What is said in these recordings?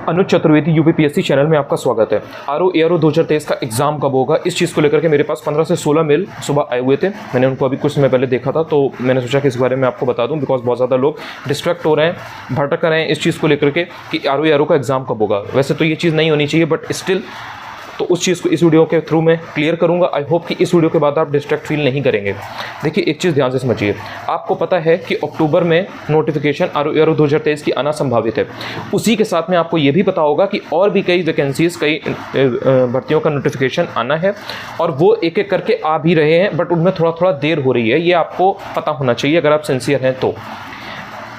अनुज Chaturvedi UPPSC channel में आपका स्वागत है। आरओ एआरओ 2023 का एग्जाम कब होगा, इस चीज़ को लेकर के मेरे पास 15 से 16 मेल सुबह आए हुए थे। मैंने उनको अभी कुछ समय पहले देखा था, तो मैंने सोचा कि इस बारे में आपको बता दूं, बिकॉज बहुत ज़्यादा लोग डिस्ट्रैक्ट हो रहे हैं, भटक रहे हैं इस चीज़ को लेकर के कि आरओ एआरओ का एग्जाम कब होगा। वैसे तो ये चीज़ नहीं होनी चाहिए, बट स्टिल तो उस चीज़ को इस वीडियो के थ्रू मैं क्लियर करूंगा। आई होप कि इस वीडियो के बाद आप डिस्ट्रैक्ट फील नहीं करेंगे। देखिए, एक चीज़ ध्यान से समझिए, आपको पता है कि अक्टूबर में नोटिफिकेशन आरओ एआरओ 2023 की आना संभावित है। उसी के साथ में आपको ये भी पता होगा कि और भी कई वैकेंसीज, कई भर्तियों का नोटिफिकेशन आना है और वो एक एक करके आ भी रहे हैं, बट उनमें थोड़ा थोड़ा देर हो रही है। ये आपको पता होना चाहिए अगर आप सिंसियर हैं तो।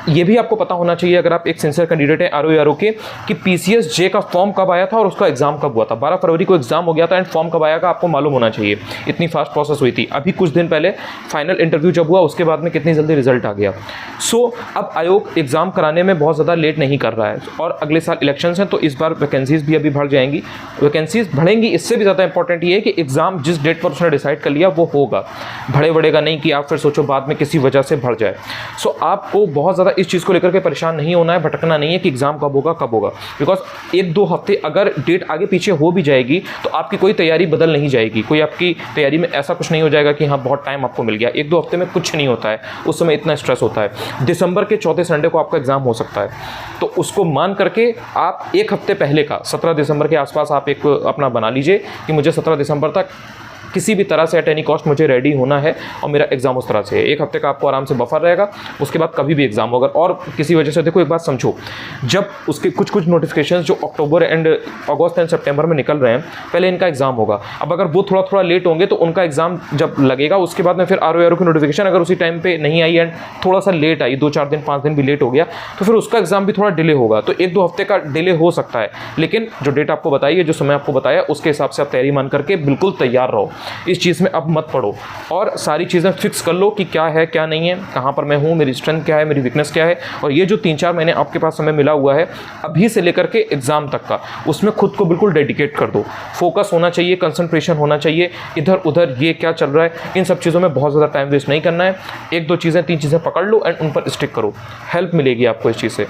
ये भी आपको पता होना चाहिए अगर आप एक सिंसियर कैंडिडेट हैं आरओ एआरओ के, कि पीसीएस जे का फॉर्म कब आया था और उसका एग्जाम कब हुआ था। 12 फरवरी को एग्जाम हो गया था एंड फॉर्म कब आया था आपको मालूम होना चाहिए। इतनी फास्ट प्रोसेस हुई थी। अभी कुछ दिन पहले फाइनल इंटरव्यू जब हुआ, उसके बाद में कितनी जल्दी रिजल्ट आ गया। सो अब आयोग एग्जाम कराने में बहुत ज़्यादा लेट नहीं कर रहा है और अगले साल इलेक्शंस हैं, तो इस बार वैकेंसीज भी अभी बढ़ जाएंगी। वैकेंसीज बढ़ेंगी, इससे भी ज़्यादा इंपॉर्टेंट ये है कि एग्जाम जिस डेट पर उसने डिसाइड कर लिया वो होगा, बढ़ेगा नहीं कि आप फिर सोचो बाद में किसी वजह से बढ़ जाए। सो आपको बहुत ज़्यादा इस चीज़ को लेकर के परेशान नहीं होना है, भटकना नहीं है कि एग्जाम कब होगा। बिकॉज एक दो हफ्ते अगर डेट आगे पीछे हो भी जाएगी तो आपकी कोई तैयारी बदल नहीं जाएगी। कोई आपकी तैयारी में ऐसा कुछ नहीं हो जाएगा कि हाँ बहुत टाइम आपको मिल गया। एक दो हफ्ते में कुछ नहीं होता है, उस समय इतना स्ट्रेस होता है। दिसंबर के चौथे संडे को आपका एग्जाम हो सकता है, तो उसको मान करके आप एक हफ्ते पहले का 17 दिसंबर के आसपास आप एक अपना बना लीजिए कि मुझे 17 दिसंबर तक किसी भी तरह से एट एनी कॉस्ट मुझे रेडी होना है और मेरा एग्जाम उस तरह से है। एक हफ्ते का आपको आराम से बफर रहेगा, उसके बाद कभी भी एग्जाम होगा। और किसी वजह से देखो, एक बात समझो, जब उसके कुछ नोटिफिकेशंस जो अक्टूबर एंड अगस्त एंड सितंबर में निकल रहे हैं, पहले इनका एग्जाम होगा। अब अगर वो थोड़ा थोड़ा लेट होंगे तो उनका एग्जाम जब लगेगा, उसके बाद में फिर आरओ एआरओ की नोटिफिकेशन अगर उसी टाइम पे नहीं आई एंड थोड़ा सा लेट आई, 2-4 दिन 5 दिन भी लेट हो गया, तो फिर उसका एग्जाम भी थोड़ा डिले होगा। तो 1-2 हफ्ते का डिले हो सकता है, लेकिन जो डेट आपको बताई है, जो समय आपको बताया, उसके हिसाब से आप तैयारी मान करके बिल्कुल तैयार रहो। इस चीज़ में अब मत पड़ो और सारी चीज़ें फिक्स कर लो कि क्या है क्या नहीं है, कहाँ पर मैं हूँ, मेरी स्ट्रेंथ क्या है, मेरी वीकनेस क्या है। और ये जो 3-4 महीने आपके पास समय मिला हुआ है अभी से लेकर के एग्जाम तक का, उसमें खुद को बिल्कुल डेडिकेट कर दो। फोकस होना चाहिए, कंसंट्रेशन होना चाहिए, इधर उधर ये क्या चल रहा है, इन सब चीज़ों में बहुत ज़्यादा टाइम वेस्ट नहीं करना है। 1-2 चीज़ें 3 चीज़ें पकड़ लो एंड उन पर स्टिक करो, हेल्प मिलेगी आपको इस चीज़ से।